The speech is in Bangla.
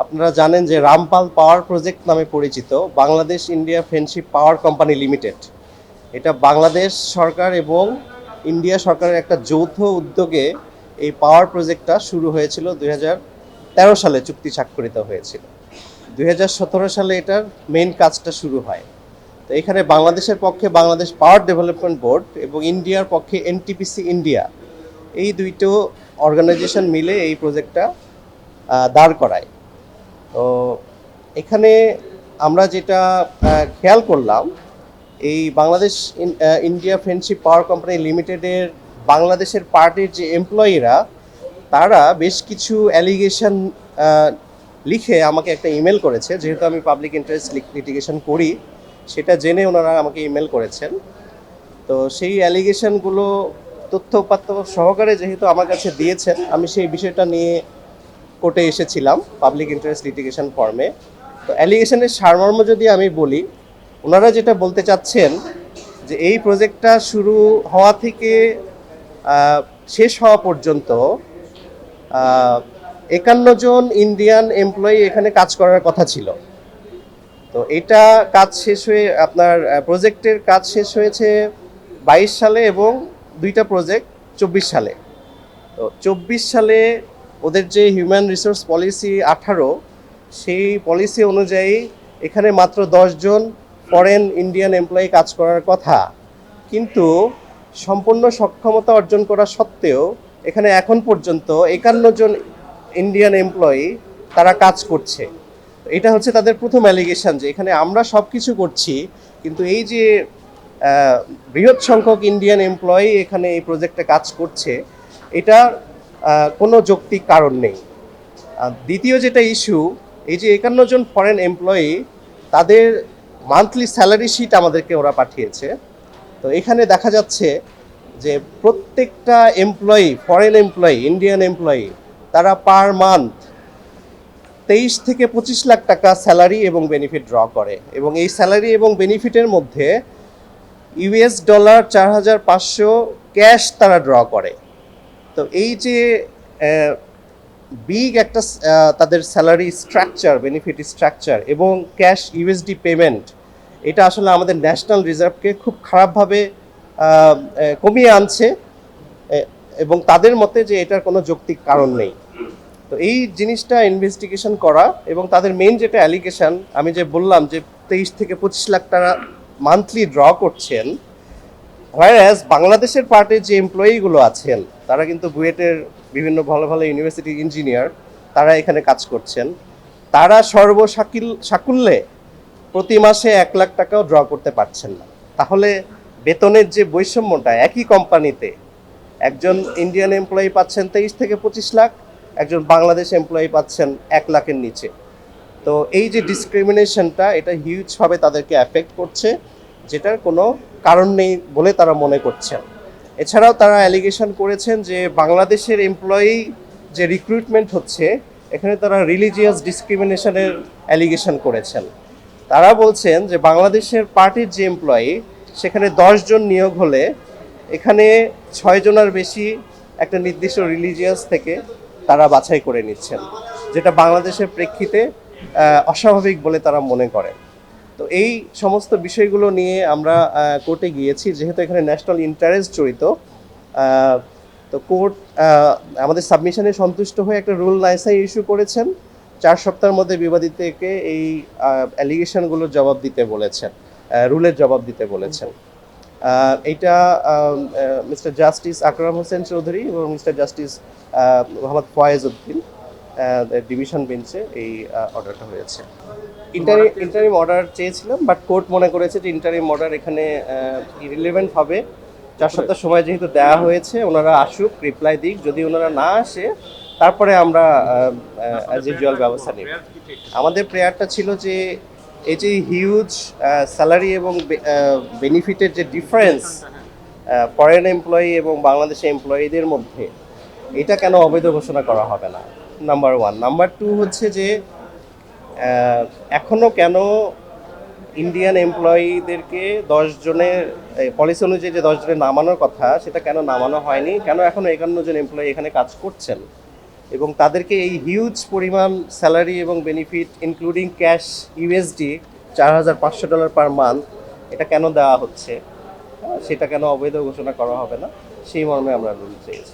আপনারা জানেন যে রামপাল পাওয়ার প্রজেক্ট নামে পরিচিত Bangladesh India friendship power company limited. এটা বাংলাদেশ সরকার এবং ইন্ডিয়া সরকারের একটা যৌথ উদ্যোগে এই পাওয়ার প্রজেক্টটা শুরু হয়েছিল 2013 সালে চুক্তি স্বাক্ষরিত হয়েছিল। 2017 সালে এটার মেইন কাজটা শুরু হয়। তো এখানে বাংলাদেশের পক্ষে বাংলাদেশ পাওয়ার ডেভেলপমেন্ট বোর্ড এবং ইন্ডিয়ার পক্ষে এনটিপিসি ইন্ডিয়া, এই দুইটো অর্গানাইজেশন মিলে এই প্রজেক্টটা দাঁড় করায়। তো এখানে আমরা যেটা খেয়াল করলাম, এই Bangladesh India friendship power company লিমিটেডের বাংলাদেশের পার্টির যে এমপ্লয়িরা, তারা বেশ কিছু অ্যালিগেশন লিখে আমাকে একটা ইমেল করেছে। যেহেতু আমি পাবলিক ইন্টারেস্ট লিটিগেশন করি, সেটা জেনে ওনারা আমাকে ইমেল করেছেন। তো সেই অ্যালিগেশনগুলো তথ্য উপাত্ত সহকারে যেহেতু আমার কাছে দিয়েছেন, আমি সেই বিষয়টা নিয়ে কোর্টে এসেছিলাম পাবলিক ইন্টারেস্ট লিটিগেশন ফর্মে। তো অ্যালিগেশনের সারমর্ম যদি আমি বলি, ওনারা যেটা বলতে চাচ্ছেন যে এই প্রজেক্টটা শুরু হওয়া থেকে শেষ হওয়া পর্যন্ত 51 জন ইন্ডিয়ান এমপ্লয়ি এখানে কাজ করার কথা ছিল। তো এটা কাজ শেষ হয়ে আপনার প্রজেক্টের কাজ শেষ হয়েছে 22 সালে এবং দুইটা প্রজেক্ট 24 সালে। তো 24 সালে ওদের যে হিউম্যান রিসোর্স পলিসি 18, সেই পলিসি অনুযায়ী এখানে মাত্র 10 জন ফরেন ইন্ডিয়ান এমপ্লয়ি কাজ করার কথা, কিন্তু সম্পূর্ণ সক্ষমতা অর্জন করা সত্ত্বেও এখানে এখন পর্যন্ত 51 জন ইন্ডিয়ান এমপ্লয়ি তারা কাজ করছে। এটা হচ্ছে তাদের প্রথম অ্যালিগেশন যে এখানে আমরা সব কিছু করছি, কিন্তু এই যে বৃহৎ সংখ্যক ইন্ডিয়ান এমপ্লয়ি এখানে এই প্রজেক্টে কাজ করছে, এটা কোনো যৌক্তিক কারণ নেই। দ্বিতীয় যেটা ইস্যু, এই যে 51 জন ফরেন এমপ্লয়ি, তাদের মান্থলি স্যালারি শিট আমাদেরকে ওরা পাঠিয়েছে। তো এখানে দেখা যাচ্ছে যে প্রত্যেকটা employee, foreign employee, Indian employee, তারা পার মান্থ 23 থেকে 25 লাখ টাকা স্যালারি এবং বেনিফিট ড্র করে, এবং এই স্যালারি এবং বেনিফিটের মধ্যে ইউএস ডলার 4,500 ক্যাশ তারা ড্র করে। তো এই যে বিগ একটা তাদের স্যালারি স্ট্রাকচার, বেনিফিট স্ট্রাকচার এবং ক্যাশ ইউএসডি পেমেন্ট, এটা আসলে আমাদের ন্যাশনাল রিজার্ভকে খুব খারাপভাবে কমিয়ে আনছে, এবং তাদের মতে যে এটার কোনো যৌক্তিক কারণ নেই। তো এই জিনিসটা ইনভেস্টিগেশন করা, এবং তাদের মেইন যেটা অ্যালিগেশন আমি যে বললাম যে 23 থেকে 25 লাখ টাকা মান্থলি ড্র করছেন, হোয়ারাস বাংলাদেশের পার্টির যে এমপ্লয়িগুলো আছেন তারা কিন্তু বুয়েটের বিভিন্ন ভালো ভালো ইউনিভার্সিটির ইঞ্জিনিয়ার, তারা এখানে কাজ করছেন। তারা সাকুল্যে প্রতি মাসে 1 লাখ টাকাও ড্র করতে পারছেন না। তাহলে বেতনের যে বৈষম্যটা, একই কোম্পানিতে একজন ইন্ডিয়ান এমপ্লয়ি পাচ্ছেন 23 থেকে 25 লাখ, একজন বাংলাদেশ এমপ্লয়ি পাচ্ছেন 1 লাখের নিচে। তো এই যে ডিসক্রিমিনেশনটা, এটা হিউজভাবে তাদেরকে অ্যাফেক্ট করছে, যেটার কোনো কারণ নেই বলে তারা মনে করছেন। এছাড়াও তারা অ্যালিগেশন করেছেন যে বাংলাদেশের এমপ্লয়ি যে রিক্রুটমেন্ট হচ্ছে, এখানে তারা রিলিজিয়াস ডিসক্রিমিনেশনের অ্যালিগেশন করেছেন। তারা বলছেন যে বাংলাদেশের পার্টির যে এমপ্লয়ি, সেখানে 10 জন নিয়োগ হলে এখানে 6 জনের বেশি একটা নির্দিষ্ট রিলিজিয়াস থেকে তারা বাছাই করে নিচ্ছেন, যেটা বাংলাদেশের প্রেক্ষিতে অস্বাভাবিক বলে তারা মনে করেন। তো এই সমস্ত বিষয়গুলো নিয়ে আমরা কোর্টে গিয়েছি, যেহেতু এখানে ন্যাশনাল ইন্টারেস্ট জড়িত। তো কোর্ট আমাদের সাবমিশনে সন্তুষ্ট হয়ে একটা রুল নাইসাই ইস্যু করেছেন। 4 সপ্তাহের মধ্যে বিবাদিতকে এই অ্যালিগেশনগুলোর জবাব দিতে বলেছেন, রুলের জবাব দিতে বলেছেন। এইটা মিস্টার জাস্টিস আকরাম হোসেন চৌধুরী এবং mister justice Mohammad Foyez Uddin division বেঞ্চে এই অর্ডারটা হয়েছে। ইন্টারিম অর্ডার চেয়েছিলাম, বাট কোর্ট মনে করেছে যে ইন্টারিম অর্ডার এখানে ইরিলেভেন্ট হবে। 4 সপ্তাহ সময় যেহেতু দেওয়া হয়েছে, ওনারা আসুক, রিপ্লাই দিক। যদি ওনারা না আসে, তারপরে আমরা অ্যাজ ইউজুয়াল ব্যবস্থা নিব। আমাদের প্রেয়ারটা ছিল যে এই যে হিউজ স্যালারি এবং বেনিফিটের যে ডিফারেন্স ফরেন এমপ্লয়ি এবং বাংলাদেশি এমপ্লয়িদের মধ্যে, এটা কেন অবৈধ ঘোষণা করা হবে না, নাম্বার 1। নাম্বার 2 হচ্ছে যে এখনও কেন ইন্ডিয়ান এমপ্লয়িদেরকে 10 জনের পলিসি অনুযায়ী যে 10 জনের নামানোর কথা, সেটা কেন নামানো হয়নি, কেন এখনও 51 জন এমপ্লয়ি এখানে কাজ করছেন। এবং তাদেরকে এই হিউজ পরিমাণ স্যালারি এবং benefit including cash USD $4,500 per month এটা কেন দেওয়া হচ্ছে, সেটা কেন অবৈধ ঘোষণা করা হবে না, সেই মর্মে আমরা রুল চেয়েছি।